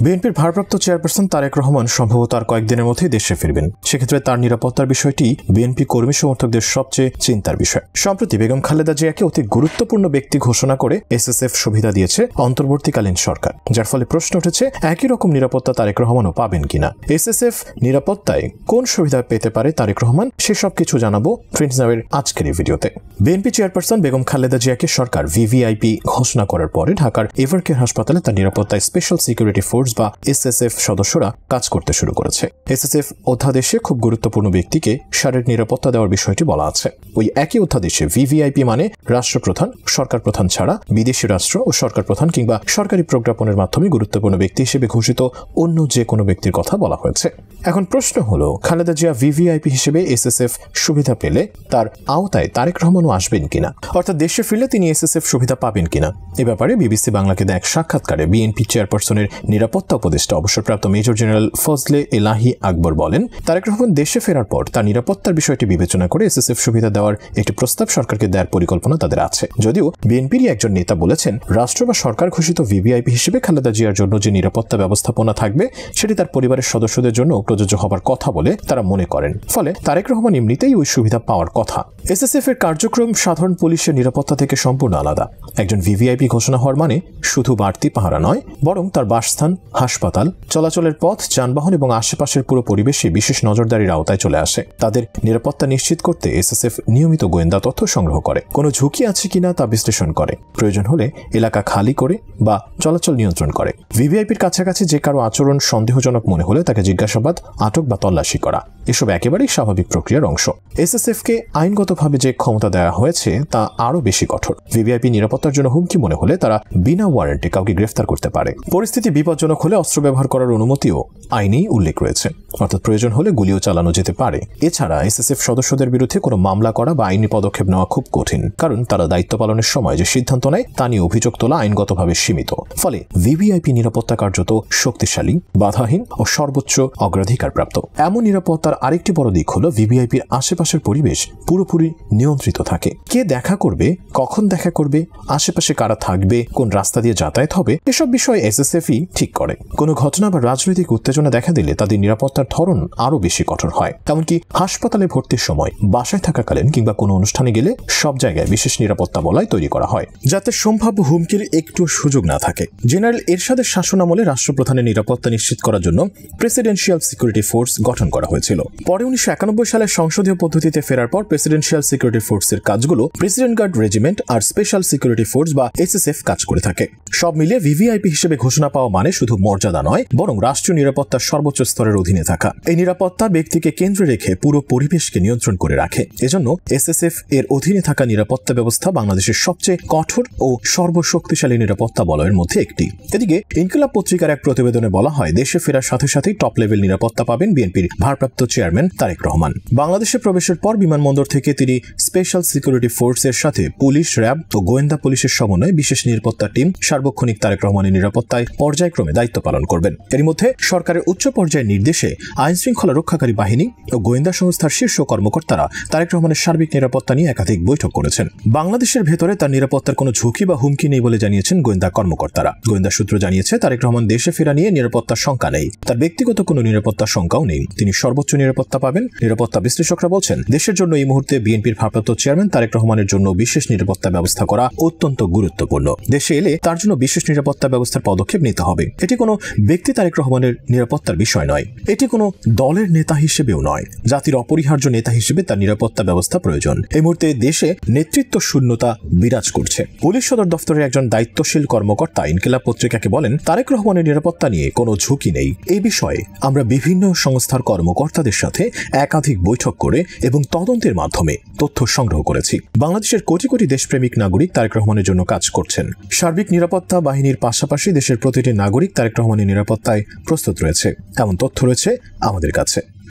বিএনপির ভারপ্রাপ্ত চেয়ারপারসন তারেক রহমান সম্ভবত আর কয়েকদিনের মধ্যেই দেশে ফিরবেন। সেক্ষেত্রে তার নিরাপত্তার বিষয়টি বিএনপি কর্মী সমর্থকদের সবচেয়ে চিন্তার বিষয়। সম্প্রতি বেগম খালেদা জিয়াকে অতি গুরুত্বপূর্ণ ব্যক্তি ঘোষণা করে এসএসএফ সুবিধা দিয়েছে অন্তর্বর্তীকালীন সরকার, যার ফলে প্রশ্ন উঠেছে একই রকম নিরাপত্তা তারেক রহমানও পাবেন কিনা। এসএসএফ নিরাপত্তায় কোন সুবিধা পেতে পারে তারেক রহমান, সেসব কিছু জানাবো প্রিন্স নাওয়ের আজকের এই ভিডিওতে। বিএনপি চেয়ারপারসন বেগম খালেদা জিয়াকে সরকার ভিভিআইপি ঘোষণা করার পরে ঢাকার এভারকেয়ার হাসপাতালে তার নিরাপত্তায় স্পেশাল সিকিউরিটি ফোর্স বা এসএসএফ সদস্যরা কাজ করতে শুরু করেছে। এসএসএফ অধ্যাদেশে খুব গুরুত্বপূর্ণ ব্যক্তিকে শারীরিক নিরাপত্তা দেওয়ার বিষয়টি বলা আছে। ওই একই অধ্যাদেশে ভিভিআইপি মানে রাষ্ট্রপ্রধান, সরকার প্রধান ছাড়া বিদেশি রাষ্ট্র ও সরকার প্রধান কিংবা সরকারি প্রজ্ঞাপনের মাধ্যমে গুরুত্বপূর্ণ ব্যক্তি হিসেবে ঘোষিত অন্য যে কোনো ব্যক্তির কথা বলা হয়েছে। এখন প্রশ্ন হলো, খালেদা জিয়া ভিভিআইপি হিসেবে এসএসএফ সুবিধা পেলে তার আওতায় তারেক রহমানও আসবেন কিনা, অর্থাৎ দেশে ফিরলে তিনি এসএসএফ সুবিধা পাবেন কিনা। এ ব্যাপারে বিবিসি বাংলাকে দেয়া এক সাক্ষাৎকারে বিএনপি চেয়ারপারসনের নিরাপত্তা উপদেষ্টা অবসরপ্রাপ্ত মেজর জেনারেল ফজলে এলাহি আকবর বলেন, তারেক রহমান দেশে ফেরার পর তার নিরাপত্তার বিষয়টি বিবেচনা করে এসএসএফ সুবিধা দেওয়ার একটি প্রস্তাব সরকারকে দেওয়ার পরিকল্পনা তাদের আছে। যদিও বিএনপিরই একজন নেতা বলেছেন, রাষ্ট্র বা সরকার ঘোষিত ভিভিআইপি হিসেবে খালেদা জিয়ার জন্য যে নিরাপত্তা ব্যবস্থাপনা থাকবে সেটি তার পরিবারের সদস্যদের জন্য প্রযোজ্য হবার কথা বলে তারা মনে করেন। ফলে তারেক রহমান এমনিতেই ওই সুবিধা পাওয়ার কথা। এসএসএফ এর কার্যক্রম সাধারণ পুলিশের নিরাপত্তা থেকে সম্পূর্ণ আলাদা। একজন ভিভিআইপি ঘোষণা হওয়ার মানে শুধু বাড়তি পাহারা নয়, বরং তার বাসস্থান, হাসপাতাল, চলাচলের পথ, যানবাহন এবং আশেপাশের পুরো পরিবেশে বিশেষ নজরদারির আওতায় চলে আসে। তাদের নিরাপত্তা নিশ্চিত করতে এসএসএফ নিয়মিত গোয়েন্দা তথ্য সংগ্রহ করে, কোনো ঝুঁকি আছে কিনা তা বিশ্লেষণ করে, প্রয়োজন হলে এলাকা খালি করে বা চলাচল নিয়ন্ত্রণ করে। ভিভিআইপির কাছাকাছি যে কারো আচরণ সন্দেহজনক মনে হলে তাকে জিজ্ঞাসাবাদ, আটক বা তল্লাশি করা, এসব একেবারেই স্বাভাবিক প্রক্রিয়ার অংশ। এসএসএফকে আইনগতভাবে যে ক্ষমতা দেওয়া হয়েছে তা আরও বেশি কঠোর। ভিভিআইপি নিরাপত্তার জন্য হুমকি মনে হলে তারা বিনা ওয়ারেন্টে কাউকে গ্রেফতার করতে পারে। পরিস্থিতি বিপজ্জনক হলে অস্ত্র ব্যবহার করার অনুমতিও আইনেই উল্লেখ রয়েছে, অর্থাৎ প্রয়োজন হলে গুলিও চালানো যেতে পারে। এছাড়া এসএসএফ সদস্যদের বিরুদ্ধে কোনো মামলা করা বা আইনি পদক্ষেপ নেওয়া খুব কঠিন, কারণ তারা দায়িত্ব পালনের সময় যে সিদ্ধান্ত নেয় তা নিয়ে অভিযোগ তোলা আইনগতভাবে সীমিত। ফলে ভিভিআইপি নিরাপত্তা কার্যত শক্তিশালী, বাধাহীন ও সর্বোচ্চ অগ্রাধিকার প্রাপ্ত। এমন নিরাপত্তার আরেকটি বড় দিক হলো ভিভিআইপির আশেপাশের পরিবেশ পুরোপুরি নিয়ন্ত্রিত থাকে। কে দেখা করবে, কখন দেখা করবে, আশেপাশে কারা থাকবে, কোন রাস্তা দিয়ে যাতায়াত হবে, এসব বিষয় এসএসএফই ঠিক করে। কোনো ঘটনা বা রাজনৈতিক উত্তেজনা দেখা দিলে তাদের নিরাপত্তার ধরন আরও বেশি কঠোর হয়। এমনকি হাসপাতালে ভর্তির সময়, বাসায় থাকাকালীন কিংবা কোনো অনুষ্ঠানে গেলে সব জায়গায় বিশেষ নিরাপত্তা বলয় তৈরি করা হয়, যাতে সম্ভাব্য হুমকির একটু সুযোগ না থাকে। জেনারেল এরশাদের শাসনামলে রাষ্ট্রপ্রধানের নিরাপত্তা নিশ্চিত করার জন্য প্রেসিডেন্সিয়াল সিকিউরিটি ফোর্স গঠন করা হয়েছিল। পরে 1991 সালে সংসদীয় পদ্ধতিতে ফেরার পর প্রেসিডেন্সিয়াল সিকিউরিটি ফোর্সের কাজগুলো প্রেসিডেন্ট গার্ড রেজিমেন্ট আর স্পেশাল সিকিউরিটি ফোর্স বা এসএসএফ কাজ করে থাকে। সব মিলিয়ে ভিভিআইপি হিসেবে ঘোষণা পাওয়া মানে শুধু মর্যাদা নয়, বরং রাষ্ট্রীয় নিরাপত্তার সর্বোচ্চ স্তরের অধীনে থাকা। এই নিরাপত্তা ব্যক্তিকে কেন্দ্রে রেখে পুরো পরিবেশকে নিয়ন্ত্রণ করে রাখে। এজন্য এসএসএফ এর অধীনে থাকা নিরাপত্তা ব্যবস্থা বাংলাদেশের সবচেয়ে কঠোর ও সর্বশক্তিশালী নিরাপত্তা বলয়ের মধ্যে একটি। এদিকে ইনকিলাব পত্রিকার এক প্রতিবেদনে বলা হয়, দেশে ফেরার সাথে সাথেই টপ লেভেল নিরাপত্তা পাবেন বিএনপির ভারপ্রাপ্ত চেয়ারম্যান তারেক রহমান। বাংলাদেশে প্রবেশের পর বিমানবন্দর থেকে তিনি স্পেশাল সিকিউরিটি ফোর্সের সাথে পুলিশ, র্যাব ও গোয়েন্দা পুলিশের সমন্বয়ে বিশেষ নিরাপত্তা টিম সার্বক্ষণিক তারেক রহমানের নিরাপত্তায় পর্যায়ক্রমে দায়িত্ব পালন করবেন। এর মধ্যে সরকারের উচ্চ পর্যায়ের নির্দেশে আইন শৃঙ্খলা রক্ষাকারী বাহিনী ও গোয়েন্দা সংস্থার শীর্ষ কর্মকর্তারা তারেক রহমানের সার্বিক নিরাপত্তা নিয়ে একাধিক বৈঠক করেছেন। বাংলাদেশের ভেতরে তার নিরাপত্তার কোনো ঝুঁকি বা হুমকি নেই বলে জানিয়েছেন গোয়েন্দা কর্মকর্তারা। গোয়েন্দা সূত্র জানিয়েছে, তারেক রহমান দেশে ফেরা নিয়ে নিরাপত্তার শঙ্কা নেই, তার ব্যক্তিগত কোনো নিরাপত্তার শঙ্কাও নেই, তিনি সর্বোচ্চ নিরাপত্তা পাবেন। নিরাপত্তা বিশ্লেষকরা বলছেন, দেশের জন্য এই মুহূর্তে বিএনপির ভারপ্রাপ্ত চেয়ারম্যান তারেক রহমানের জন্য বিশেষ নিরাপত্তা ব্যবস্থা করা অত্যন্ত গুরুত্বপূর্ণ। দেশে এলে তার জন্য বিশেষ নিরাপত্তা ব্যবস্থার পদক্ষেপ নিতে হবে। এটি কোনো ব্যক্তি তারেক রহমানের নিরাপত্তার বিষয় নয়, এটি কোনো দলের নেতা হিসেবেও নয়, জাতির অপরিহার্য নেতা হিসেবে তার নিরাপত্তা ব্যবস্থা প্রয়োজন। এই মুহূর্তে দেশে নেতৃত্ব শূন্যতা বিরাজ করছে। পুলিশ সদর দফতরের একজন দায়িত্বশীল কর্মকর্তা ইনকিলাব পত্রিকাকে বলেন, তারেক রহমানের নিরাপত্তা নিয়ে কোনো ঝুঁকি নেই। এই বিষয়ে আমরা বিভিন্ন সংস্থার কর্মকর্তাদের সাথে একাধিক বৈঠক করে এবং তদন্তের মাধ্যমে তথ্য সংগ্রহ করেছি। বাংলাদেশের কোটি কোটি দেশপ্রেমিক নাগরিক তারেক রহমানের জন্য কাজ করছেন। সার্বিক নিরাপত্তা বাহিনীর পাশাপাশি দেশের প্রতিটি নাগরিক তারেক রহমানের নিরাপত্তায় প্রস্তুত রয়েছে, এমন তথ্য রয়েছে আমাদের কাছে।